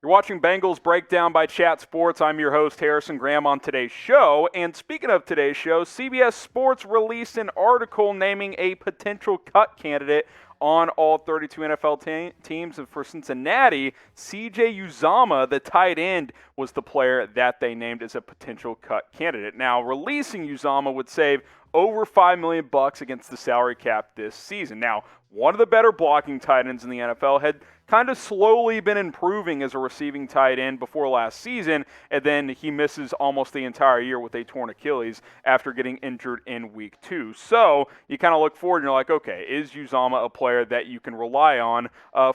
You're watching Bengals Breakdown by Chat Sports. I'm your host, Harrison Graham, on today's show. And speaking of today's show, CBS Sports released an article naming a potential cut candidate on all 32 NFL teams. And for Cincinnati, C.J. Uzomah, the tight end, was the player that they named as a potential cut candidate. Now, releasing Uzomah would save over $5 million against the salary cap this season. Now, one of the better blocking tight ends in the NFL had kind of slowly been improving as a receiving tight end before last season, and then he misses almost the entire year with a torn Achilles after getting injured in week 2. So you kind of look forward and you're like, okay, is Uzomah a player that you can rely on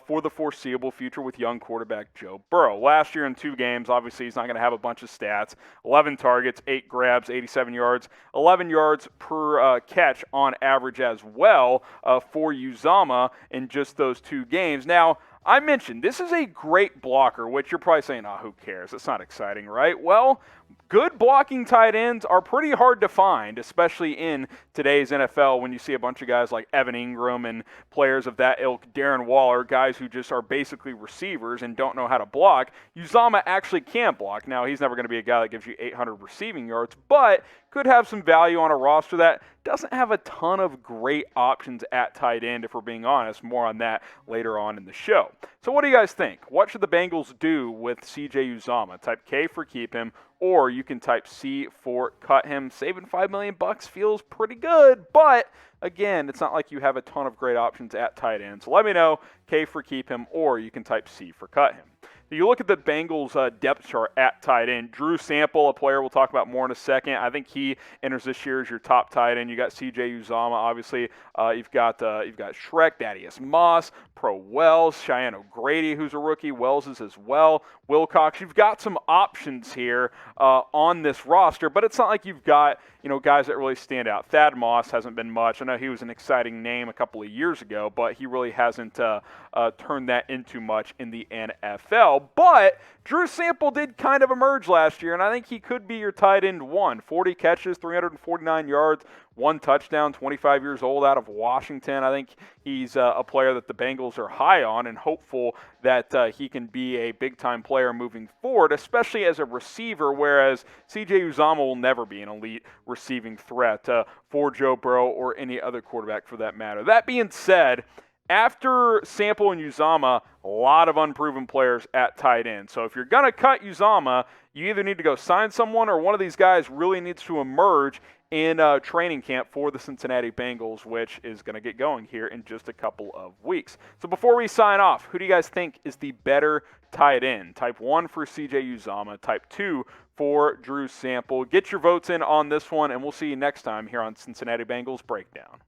for the foreseeable future with young quarterback Joe Burrow? Last year in 2 games, obviously he's not going to have a bunch of stats. 11 targets, 8 grabs, 87 yards, 11 yards per catch on average as well for Uzomah in just those 2 games. Now, I mentioned this is a great blocker, which you're probably saying, oh, who cares? It's not exciting, right? Well, good blocking tight ends are pretty hard to find, especially in today's NFL when you see a bunch of guys like Evan Ingram and players of that ilk, Darren Waller, guys who just are basically receivers and don't know how to block. Uzomah actually can block. Now, he's never going to be a guy that gives you 800 receiving yards, but could have some value on a roster that doesn't have a ton of great options at tight end, if we're being honest. More on that later on in the show. So what do you guys think? What should the Bengals do with C.J. Uzomah? Type K for keep him, or you can type C for cut him. Saving $5 million feels pretty good, but again, it's not like you have a ton of great options at tight end. So let me know, K for keep him, or you can type C for cut him. You look at the Bengals' depth chart at tight end. Drew Sample, a player we'll talk about more in a second. I think he enters this year as your top tight end. You got C.J. Uzomah, obviously. You've got Shrek, Thaddeus Moss, Pro Wells, Cheyenne O'Grady, who's a rookie. Wells is as well. Wilcox. You've got some options here on this roster, but it's not like you've got guys that really stand out. Thad Moss hasn't been much. I know he was an exciting name a couple of years ago, but he really hasn't turned that into much in the NFL. But Drew Sample did kind of emerge last year, and I think he could be your tight end 1. 40 catches, 349 yards, 1 touchdown, 25 years old out of Washington. I think he's a player that the Bengals are high on and hopeful that he can be a big-time player moving forward, especially as a receiver, whereas C.J. Uzomah will never be an elite receiving threat for Joe Burrow or any other quarterback for that matter. That being said, after Sample and Uzomah, a lot of unproven players at tight end. So if you're going to cut Uzomah, you either need to go sign someone or one of these guys really needs to emerge in training camp for the Cincinnati Bengals, which is going to get going here in just a couple of weeks. So before we sign off, who do you guys think is the better tight end? Type 1 for C.J. Uzomah, type 2 for Drew Sample. Get your votes in on this one, and we'll see you next time here on Cincinnati Bengals Breakdown.